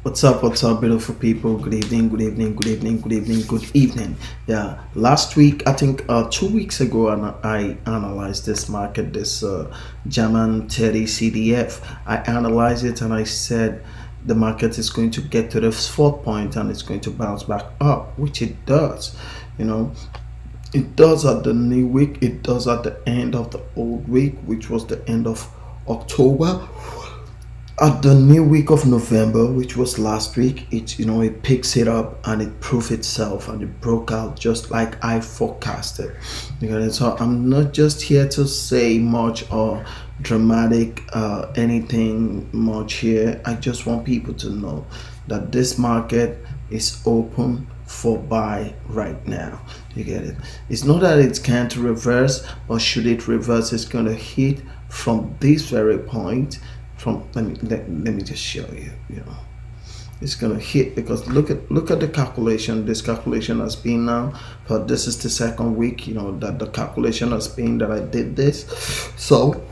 What's up, beautiful people? Good evening, good evening, good evening, good evening, good evening. Yeah, last week, I think 2 weeks ago, I analyzed this market, this German 30 CDF. I analyzed it and I said the market is going to get to the fourth point and it's going to bounce back up, which it does. You know, it does at the new week, it does at the end of the old week, which was the end of October. At the new week of November, which was last week, it picks it up and it proved itself and it broke out just like I forecasted. So I'm not just here to say much or dramatic anything much here. I just want people to know that this market is open for buy right now. You get it? It's not that it can't reverse, but should it reverse, it's going to hit from this very point. From let me just show you. It's gonna hit because look at the calculation. This calculation has been now, but this is the second week. That the calculation has been that I did this. So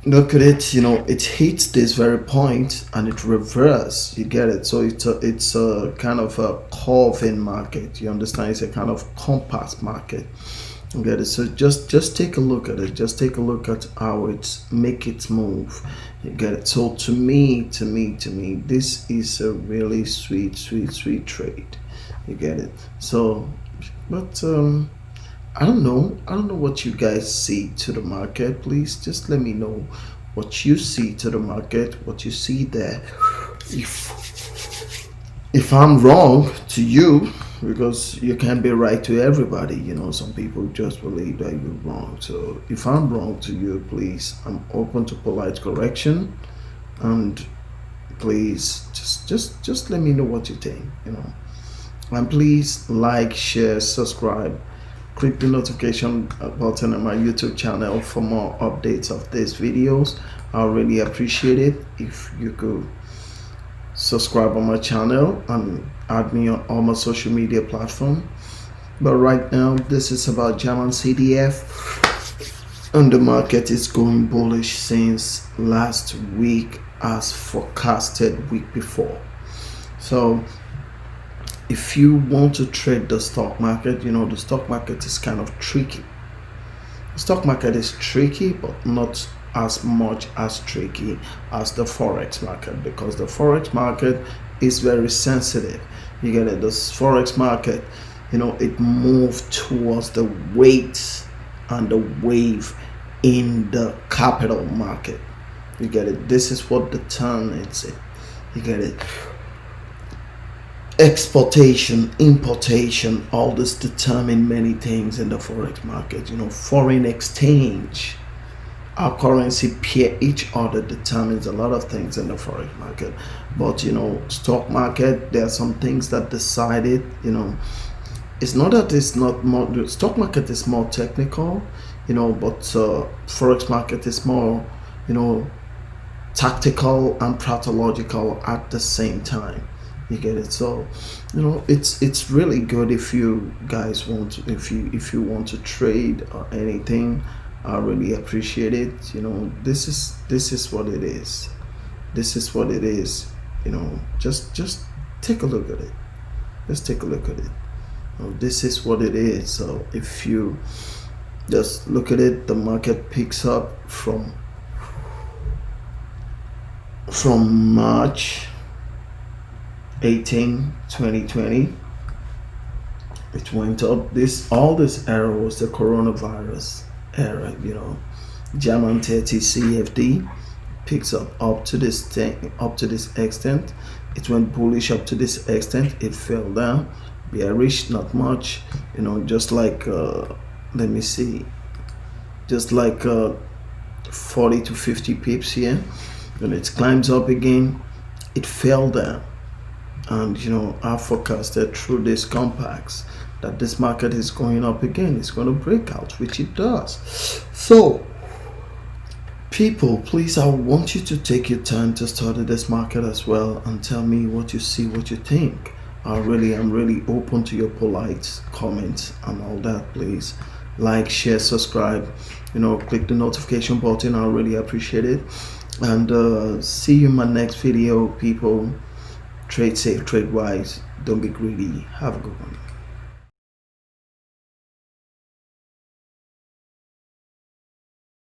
look at it. It hits this very point and it reverse. You get it? So it's a kind of a curving market. You understand? It's a kind of compass market. You get it? So just take a look at it. Just take a look at how it's make its move. You get it? So to me, this is a really sweet trade. You get it? So, but I don't know. I don't know what you guys see to the market. Please just let me know what you see to the market, what you see there. If I'm wrong to you, because you can't be right to everybody, some people just believe that you're wrong. So if I'm wrong to you, please, I'm open to polite correction, and please just let me know what you think. And please like, share, subscribe, click the notification button on my YouTube channel for more updates of these videos. I'll really appreciate it if you could subscribe on my channel and add me on all my social media platform. But right now, this is about German CDF, and the market is going bullish since last week as forecasted week before. So if you want to trade the stock market, the stock market is kind of tricky. The stock market is tricky, but not as much as tricky as the forex market, because the forex market is very sensitive. You get it? The forex market, it moved towards the weights and the wave in the capital market. You get it? This is what determines it. You get it? Exportation, importation, all this determine many things in the forex market. Foreign exchange, our currency pair each other determines a lot of things in the forex market. But stock market, there are some things that decide it. It's not that it's not more. The stock market is more technical, but forex market is more tactical and pathological at the same time. You get it? So it's really good if you guys want to, if you want to trade or anything. I really appreciate it. This is what it is. This is what it is. Just take a look at it. Just take a look at it. This is what it is. So if you just look at it, the market picks up from March 18, 2020. It went up. All this era was the coronavirus era. German 30 CFD picks up to this thing, up to this extent. It went bullish up to this extent. It fell down, bearish, not much. Just like let me see, just like 40 to 50 pips here. When it climbs up again, it fell down. And I forecasted through these compacts that this market is going up again. It's going to break out, which it does. So people, please, I want you to take your time to study this market as well and tell me what you see, what you think. I'm really open to your polite comments and all that, please. like, share, subscribe. Click the notification button. I really appreciate it. And see you in my next video, people. Trade safe, trade wise. Don't be greedy. Have a good one.